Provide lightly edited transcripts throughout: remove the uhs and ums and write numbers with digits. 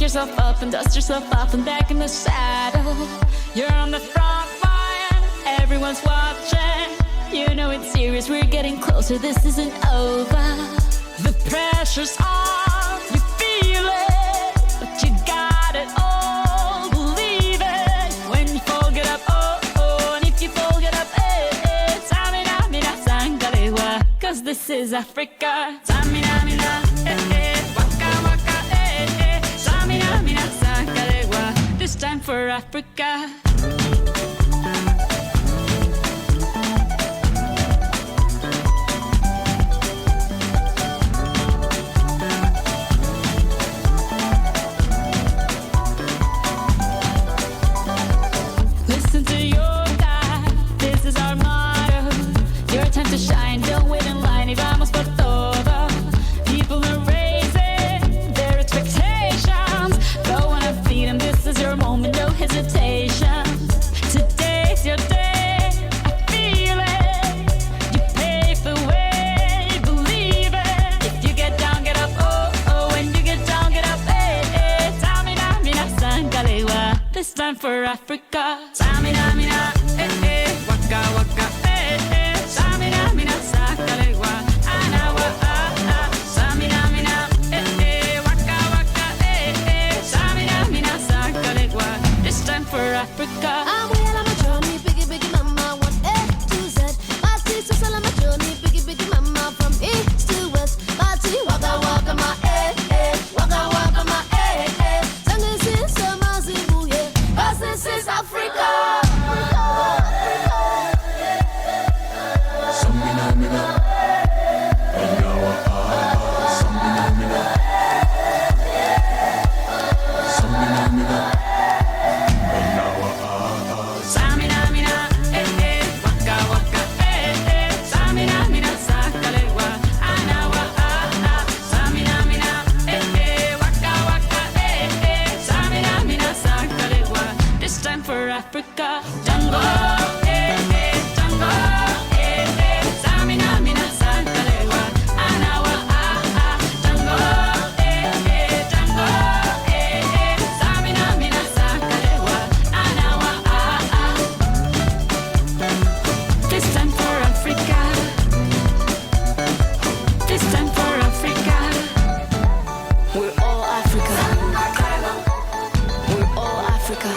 yourself up and dust yourself off and back in the saddle. You're on the front line, everyone's watching. You know it's serious, we're getting closer, this isn't over. The pressure's on, you feel it, but you got it all, believe it. When you fall, get up, oh, oh, and if you fall, get up, eh, eh. Samina, mina, sangalewa, cause this is Africa. Samina, mina, eh, eh, waka, waka, eh, eh. Samina, mina, sangalewa, this time for Africa. Listen to your God, this is our motto. Your time to shine, don't wait in line, y vamos por todo. People are raising their expectations. Go on and feed them, this is your moment, no hesitation. Today's your day, I feel it. You pave the way, believe it. If you get down, get up, oh, oh. When you get down, get up, eh, eh. Samina, mina, sangalewa, this time for Africa. Samina, mina, eh, eh. Waka, waka, eh, eh. Samina, mina, sangalewa, anawa, ah, ah. Samina, mina, eh, eh. Waka, waka, eh, eh. Samina, mina, sangalewa, this time for Africa. I'm well on my journey, biggie, biggie mama, one A to Z. My sister's all on my journey, biggie, biggie mama, from east to west. Party, waka, waka, my eh, eh. Waka, waka, my eh, eh. Sangin' since summer, Zimbabwe, yeah. 'Cause this is Africa. Samina mina, anawa samina mina, samina mina, anawa Samina, mina, eh, eh. Waka, waka, eh, eh. Samina, mina, sangalewa, anawa, ah, ah. Samina, mina, eh, eh. Waka, waka, eh, eh. Samina, mina, sangalewa, this time for Africa. Jungle, eh, eh. Jungle, eh, eh. Samina, mina, sangalewa, anawa, ah, ah. Jungle, eh, eh. Jungle, eh, eh. Samina, mina, sangalewa, anawa, ah, ah. This time for Africa. This time for Africa. We're all Africa. We're all Africa.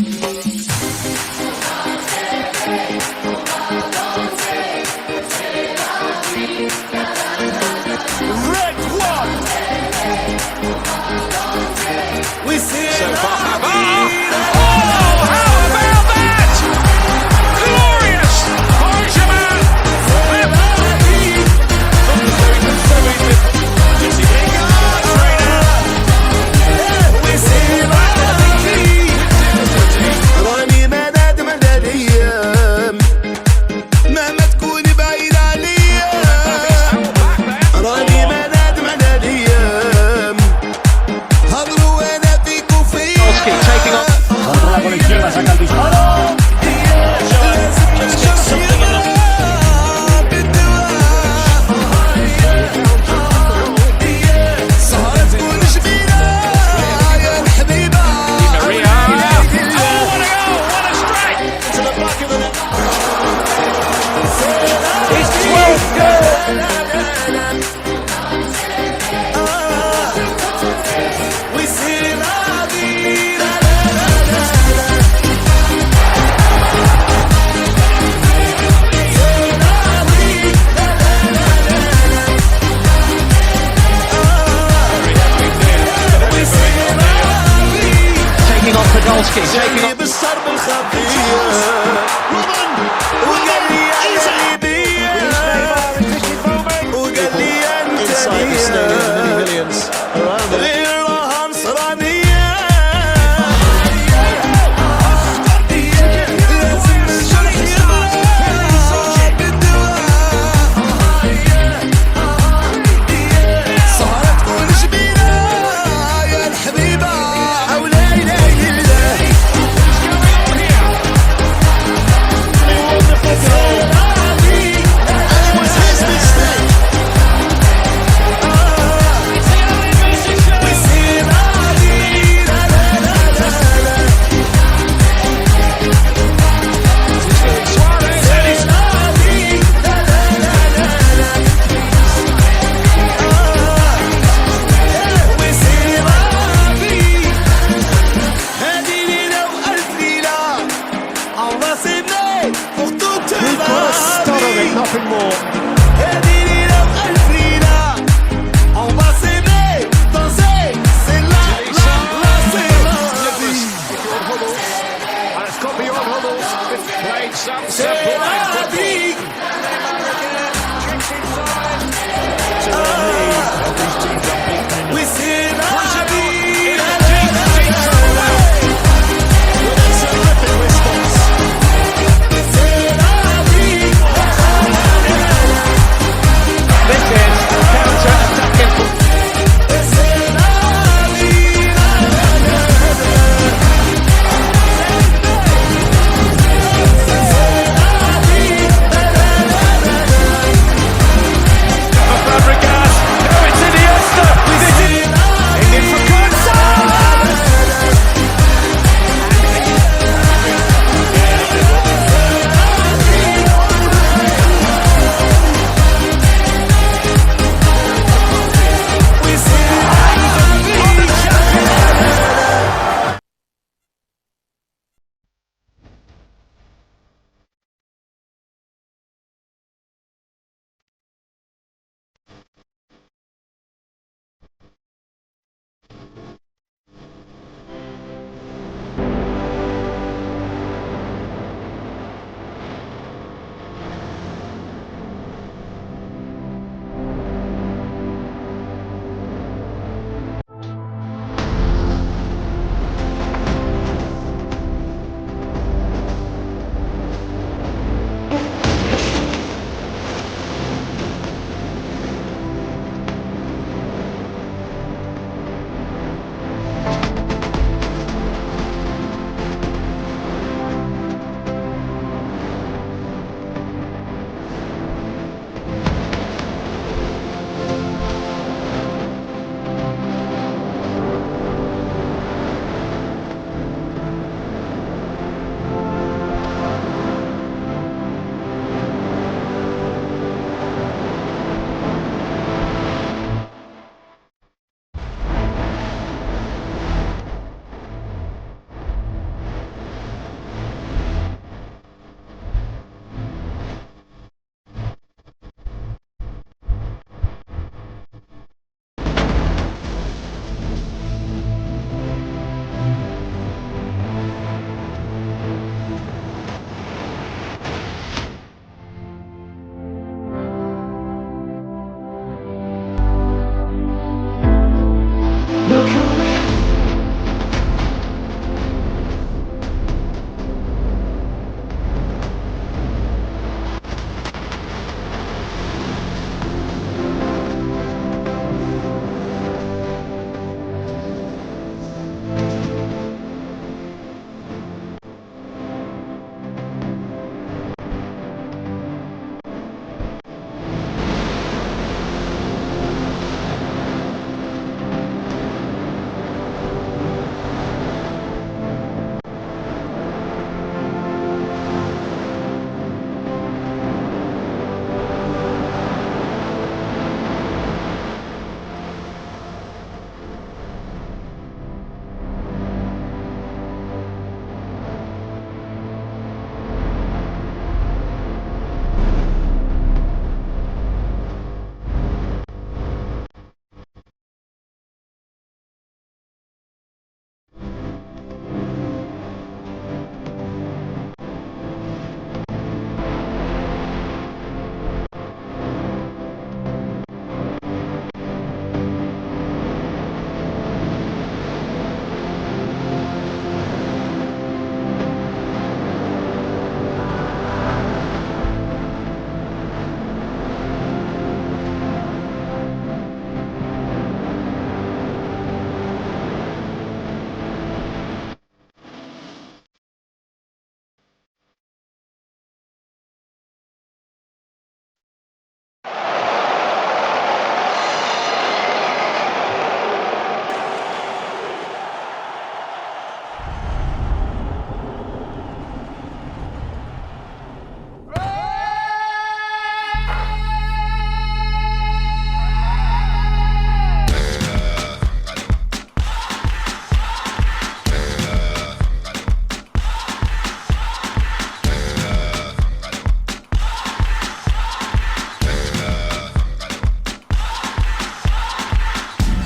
Red one. We see so far. Oh, how about that? Glorious. Benjamin. We see راني مدد مدد ايام مهما تكوني بعيد عليا راني مدد مدد ايام هضروا وانا فيك وفيا Controla con la izquierda, saca el disparo. Podolski taking on. بالشرب الخفية وقال لي يا ليبيا وقال لي انت غير راها نصرانية لازم نشرح يا بالدواء صارت كل جبينة يا الحبيبة او لا اله الا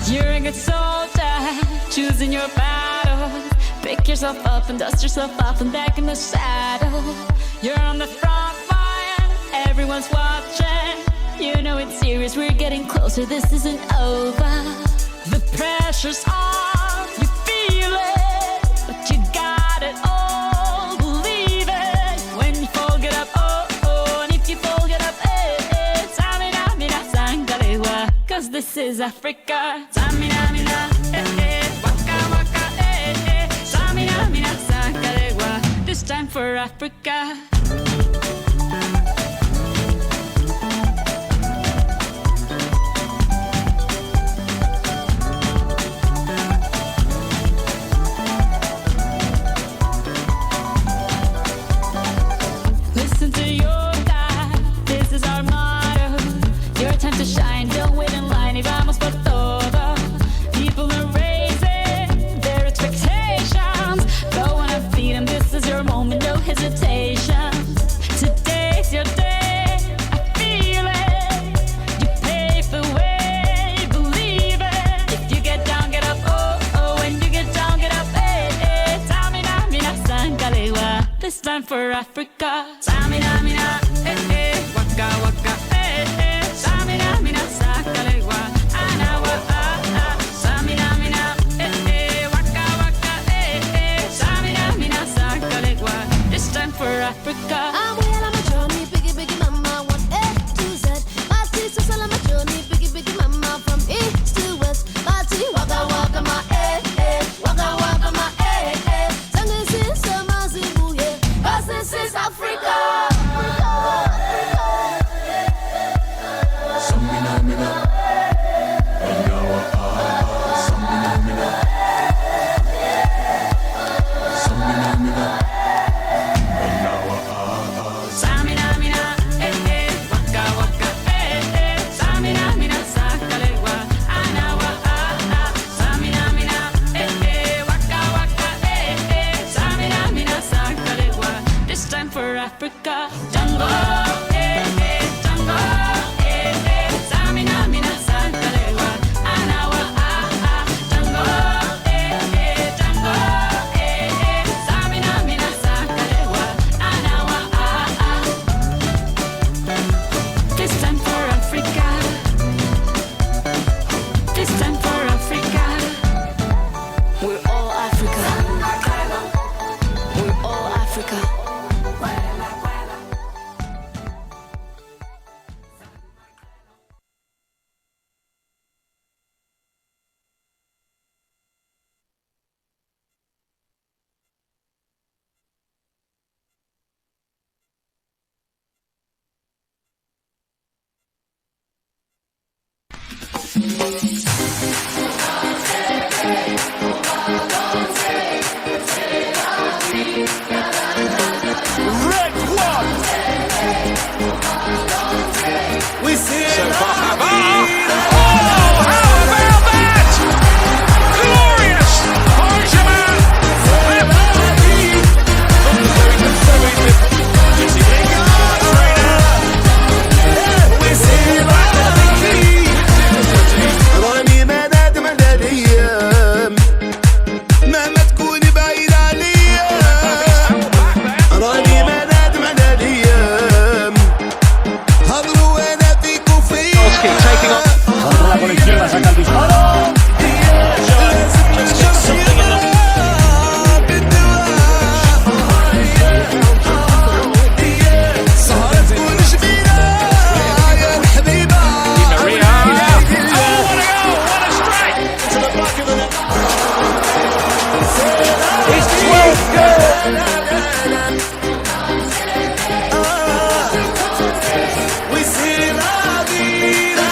You're a good soldier, choosing your battle. Pick yourself up and dust yourself off and back in the saddle. You're on the front line, everyone's watching. You know it's serious, we're getting closer, this isn't over. The pressure's on, you feel it, but you got it all, believe it. When you fall, get up, oh, oh, and if you fall, get up, eh, eh. Samina, mina, sangalewa, 'cause this is Africa. Samina, mina, eh, eh, waka, waka, eh, eh. Samina, mina, sangalewa, this time for Africa. Listen to your God, this is our motto. Your time to shine, don't wait in line. Y vamos por todo. People are raising their expectations. Go on and feed them, this is your moment, no hesitation. Today's your day, I feel it. You pave the way, believe it. If you get down, get up, oh, oh. When you get down, get up, eh, eh. Samina, mina, sangalewa, this time for Africa. Samina, mina, eh, eh. Waka, waka, eh, eh. Samina, mina, sangalewa, anawa, ah, ah. Samina, mina, eh, eh. Waka, waka, eh, eh. Samina, mina, sangalewa, this time for Africa. I'm well on my journey, biggie, biggie mama, 1A to Z. Party, so on my journey, biggie, biggie mama, from east to west. Party, waka, waka, my waka, waka, my Sangin' since the Mazibu, yeah. 'Cause this is Africa. Red one. We say So far, la Pavard. vida. Oh, how about that? Glorious! Benjamin! We say la vida. راني ما نادم على الايام مهما تكوني بعيد عليا راني ما نادم على الايام هضروا انا فيك وفيا Podolski taking on. Controla con la izquierda, saca el disparo. Let's get something in the سهرة تكون جميلة يا الحبيبة Maria. Oh, what a goal! What a strike! To the back of the net. His 12th goal. We say la vida.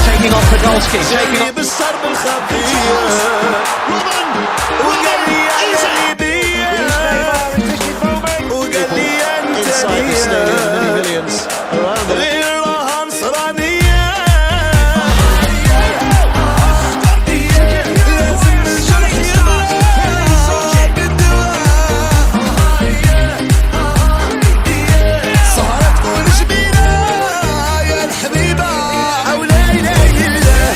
Taking on Podolski. Taking on. جاي بالشرب الخفية وقال لي يا ليبيا وقال لي انت ليا غير راها نصرانية لازم الجرح يضرب بالدواء سهرة تكون جميلة يا الحبيبة أو لا إله إلا الله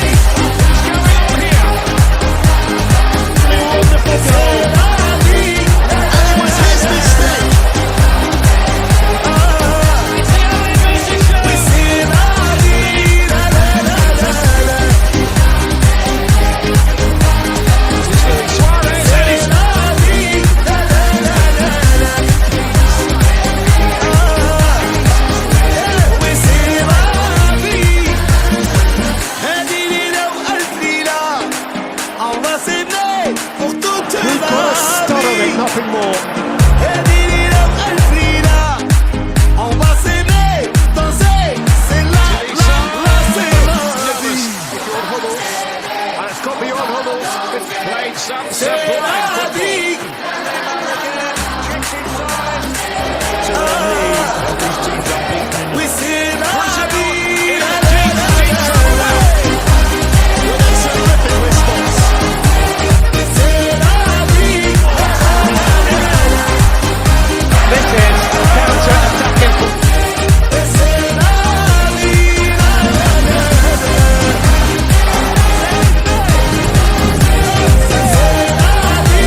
Nothing more. And it's got beyond Hummels. Played some sublime football. We say la vida. Deep trouble now. With a terrific response. We say la vida. This is counter-attacking. We say la vida. We say la vida.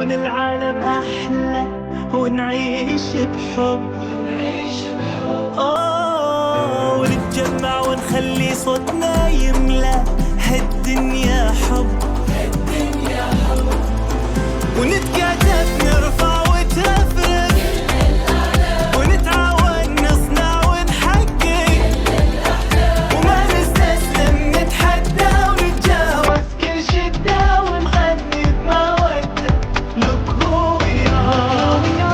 يكون العالم أحلى ونعيش بحب ونتجمع ونخلي صوتنا يملى هالدنيا حب ونتكاتف نرفع وتفرق ونتعاون نصنع ونحقق وما نستسلم نتحدى ونتجاوز كل شدة ونغني بمودة Look who we are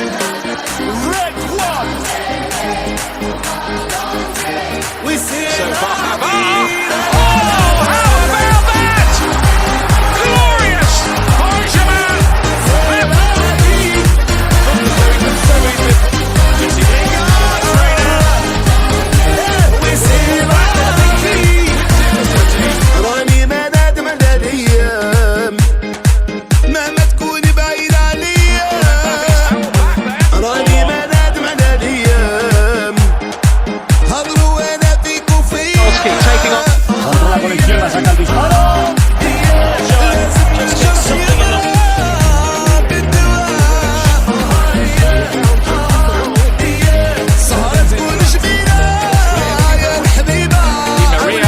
Red one. We see So far, how about that? Glorious! Benjamin! راني ما نادم على الايام مهما تكوني بعيد عليا راني ما نادم على الايام هضروا انا فيك وفيا Controla con la izquierda, saca el disparo.